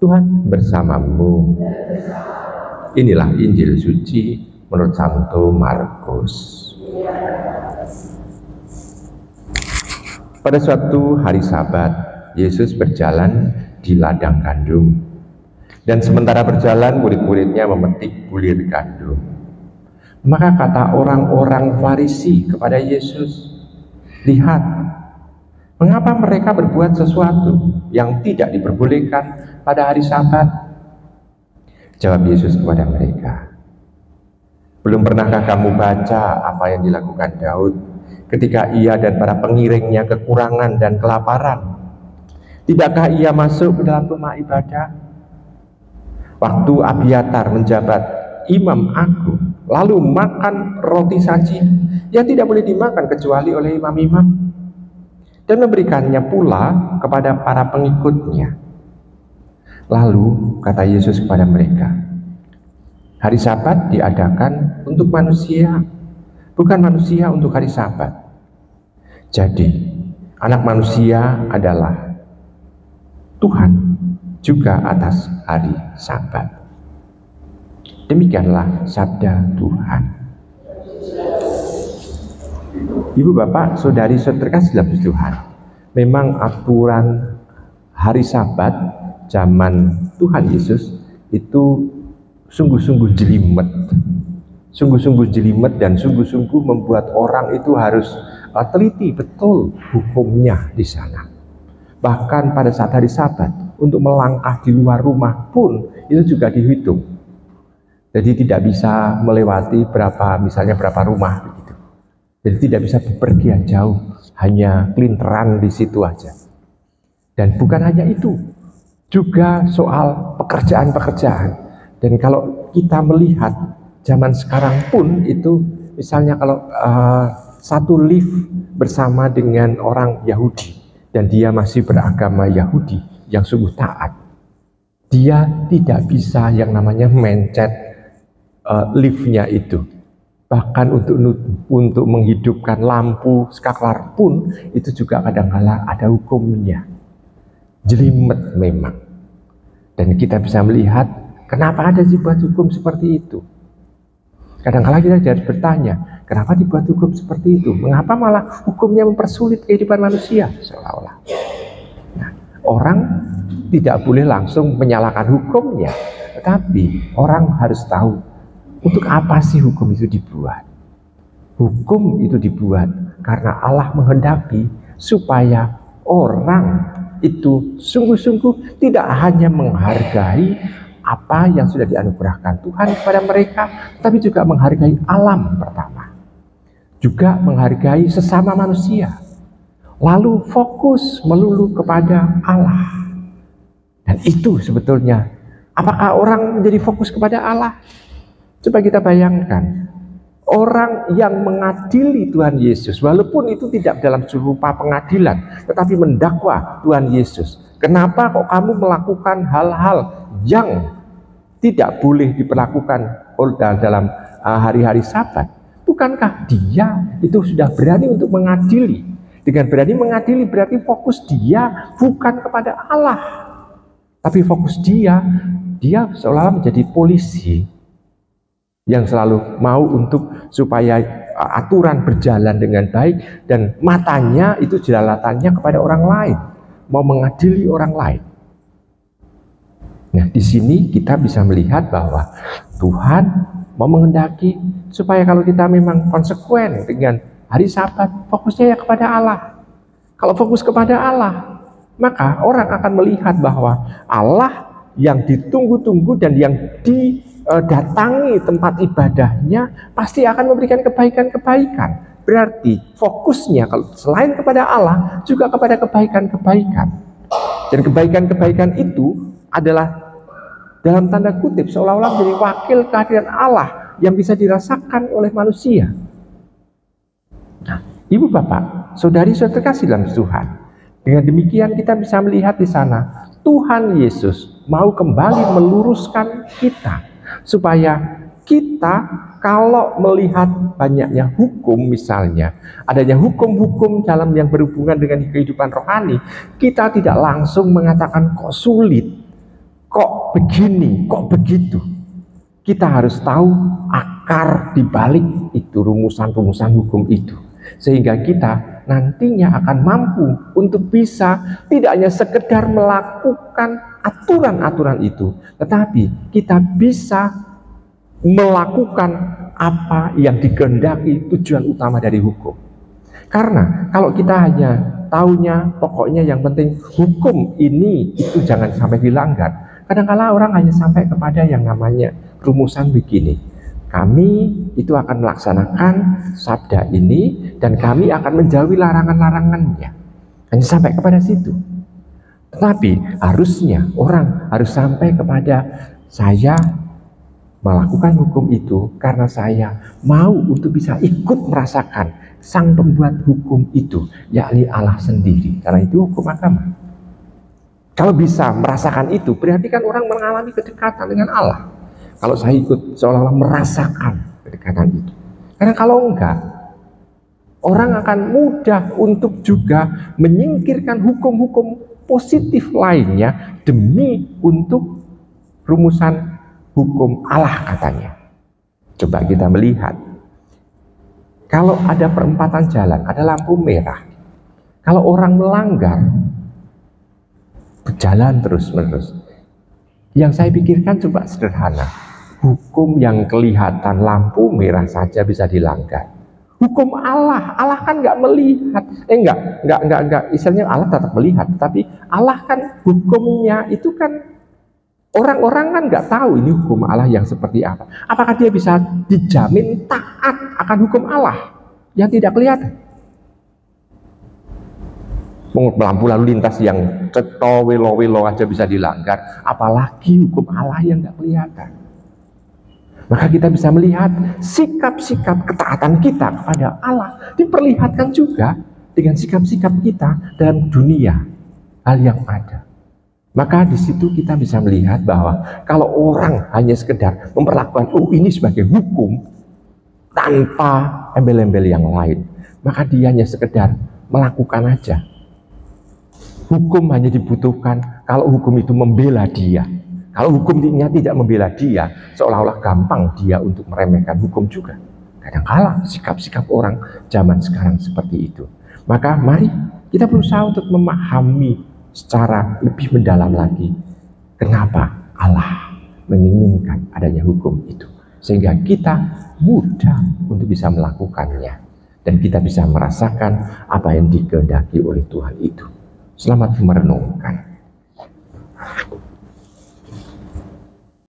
Tuhan bersamamu. Inilah Injil suci menurut Santo Markus. Pada suatu hari Sabat, Yesus berjalan di ladang gandum. Dan sementara berjalan, murid-muridnya memetik bulir gandum. Maka kata orang-orang Farisi kepada Yesus, "Lihat, mengapa mereka berbuat sesuatu yang tidak diperbolehkan pada hari Sabat?" Jawab Yesus kepada mereka, "Belum pernahkah kamu baca apa yang dilakukan Daud ketika ia dan para pengiringnya kekurangan dan kelaparan? Tidakkah ia masuk ke dalam rumah ibadah waktu Abiatar menjabat imam agung, lalu makan roti saji yang tidak boleh dimakan kecuali oleh imam-imam, dan memberikannya pula kepada para pengikutnya?" Lalu kata Yesus kepada mereka, "Hari Sabat diadakan untuk manusia, bukan manusia untuk hari Sabat. Jadi Anak Manusia adalah Tuhan juga atas hari Sabat." Demikianlah sabda Tuhan. Ibu, Bapak, Saudari, terkasih dalam Tuhan, memang aturan hari Sabat zaman Tuhan Yesus itu sungguh-sungguh jelimet, dan sungguh-sungguh membuat orang itu harus teliti betul hukumnya di sana. Bahkan pada saat hari Sabat, untuk melangkah di luar rumah pun itu juga dihitung. Jadi tidak bisa melewati berapa rumah begitu. Jadi tidak bisa bepergian jauh, hanya kelinteran di situ aja. Dan bukan hanya itu, juga soal pekerjaan-pekerjaan. Dan kalau kita melihat zaman sekarang pun itu, misalnya kalau satu lift bersama dengan orang Yahudi dan dia masih beragama Yahudi yang sungguh taat, dia tidak bisa yang namanya mencet liftnya itu. Bahkan untuk menghidupkan lampu skaklar pun itu juga kadang-kala ada hukumnya. Jelimet memang. Dan kita bisa melihat kenapa ada dibuat hukum seperti itu. Kadang-kala kita harus bertanya, kenapa dibuat hukum seperti itu? Mengapa malah hukumnya mempersulit kehidupan manusia? Seolah-olah. Nah, orang tidak boleh langsung menyalahkan hukumnya, tetapi orang harus tahu untuk apa sih hukum itu dibuat. Hukum itu dibuat karena Allah menghendaki supaya orang itu sungguh-sungguh tidak hanya menghargai apa yang sudah dianugerahkan Tuhan kepada mereka, tapi juga menghargai alam pertama, juga menghargai sesama manusia, lalu fokus melulu kepada Allah. Dan itu sebetulnya, apakah orang menjadi fokus kepada Allah? Coba kita bayangkan, orang yang mengadili Tuhan Yesus, walaupun itu tidak dalam rupa pengadilan, tetapi mendakwa Tuhan Yesus. Kenapa kok kamu melakukan hal-hal yang tidak boleh diperlakukan dalam hari-hari Sabat? Bukankah dia itu sudah berani untuk mengadili? Dengan berani mengadili berarti fokus dia bukan kepada Allah, tapi fokus dia seolah-olah menjadi polisi yang selalu mau untuk supaya aturan berjalan dengan baik, dan matanya itu jelalatannya kepada orang lain, mau mengadili orang lain. Nah, di sini kita bisa melihat bahwa Tuhan mau menghendaki supaya kalau kita memang konsekuen dengan hari Sabat, fokusnya ya kepada Allah. Kalau fokus kepada Allah, maka orang akan melihat bahwa Allah yang ditunggu-tunggu dan yang didatangi tempat ibadahnya pasti akan memberikan kebaikan-kebaikan. Berarti fokusnya kalau selain kepada Allah juga kepada kebaikan-kebaikan. Dan kebaikan-kebaikan itu adalah dalam tanda kutip seolah-olah menjadi wakil kehadiran Allah yang bisa dirasakan oleh manusia. Nah, Ibu, Bapak, Saudari-saudari terkasih dalam Tuhan, dengan demikian kita bisa melihat di sana Tuhan Yesus mau kembali meluruskan kita supaya Kita kalau melihat banyaknya hukum, misalnya adanya hukum-hukum dalam yang berhubungan dengan kehidupan rohani, kita tidak langsung mengatakan kok sulit, kok begini, kok begitu. Kita harus tahu akar dibalik itu, rumusan-rumusan hukum itu, sehingga kita nantinya akan mampu untuk bisa tidak hanya sekedar melakukan aturan-aturan itu, tetapi kita bisa melakukan apa yang dikehendaki tujuan utama dari hukum. Karena kalau kita hanya taunya pokoknya yang penting hukum ini itu jangan sampai dilanggar, kadang-kala orang hanya sampai kepada yang namanya rumusan begini, kami itu akan melaksanakan sabda ini dan kami akan menjauhi larangan-larangannya, hanya sampai kepada situ. Tetapi harusnya orang harus sampai kepada saya melakukan hukum itu karena saya mau untuk bisa ikut merasakan sang pembuat hukum itu, yakni Allah sendiri, karena itu hukum agama. Kalau bisa merasakan itu, berarti kan orang mengalami kedekatan dengan Allah. Kalau saya ikut seolah-olah merasakan kedekatan itu. Karena kalau enggak, orang akan mudah untuk juga menyingkirkan hukum-hukum positif lainnya demi untuk rumusan hukum Allah katanya. Coba kita melihat, kalau ada perempatan jalan, ada lampu merah, kalau orang melanggar, berjalan terus-menerus. Yang saya pikirkan coba sederhana, hukum yang kelihatan lampu merah saja bisa dilanggar. Hukum Allah, Allah kan nggak melihat, enggak, istilahnya Allah tetap melihat, tapi Allah kan hukumnya itu kan orang-orang kan nggak tahu ini hukum Allah yang seperti apa. Apakah dia bisa dijamin taat akan hukum Allah yang tidak kelihatan? Lampu lalu lintas yang ceto welo-welo aja bisa dilanggar, apalagi hukum Allah yang nggak kelihatan. Maka kita bisa melihat sikap-sikap ketaatan kita kepada Allah diperlihatkan juga dengan sikap-sikap kita dalam dunia hal yang ada. Maka di situ kita bisa melihat bahwa kalau orang hanya sekedar memperlakukan ini sebagai hukum tanpa embel-embel yang lain, maka dia hanya sekedar melakukan aja. Hukum hanya dibutuhkan kalau hukum itu membela dia. Kalau hukumnya tidak membela dia, seolah-olah gampang dia untuk meremehkan hukum juga. Kadang-kala sikap-sikap orang zaman sekarang seperti itu. Maka mari kita berusaha untuk memahami secara lebih mendalam lagi kenapa Allah menginginkan adanya hukum itu, sehingga kita mudah untuk bisa melakukannya dan kita bisa merasakan apa yang dikehendaki oleh Tuhan itu. Selamat merenungkan.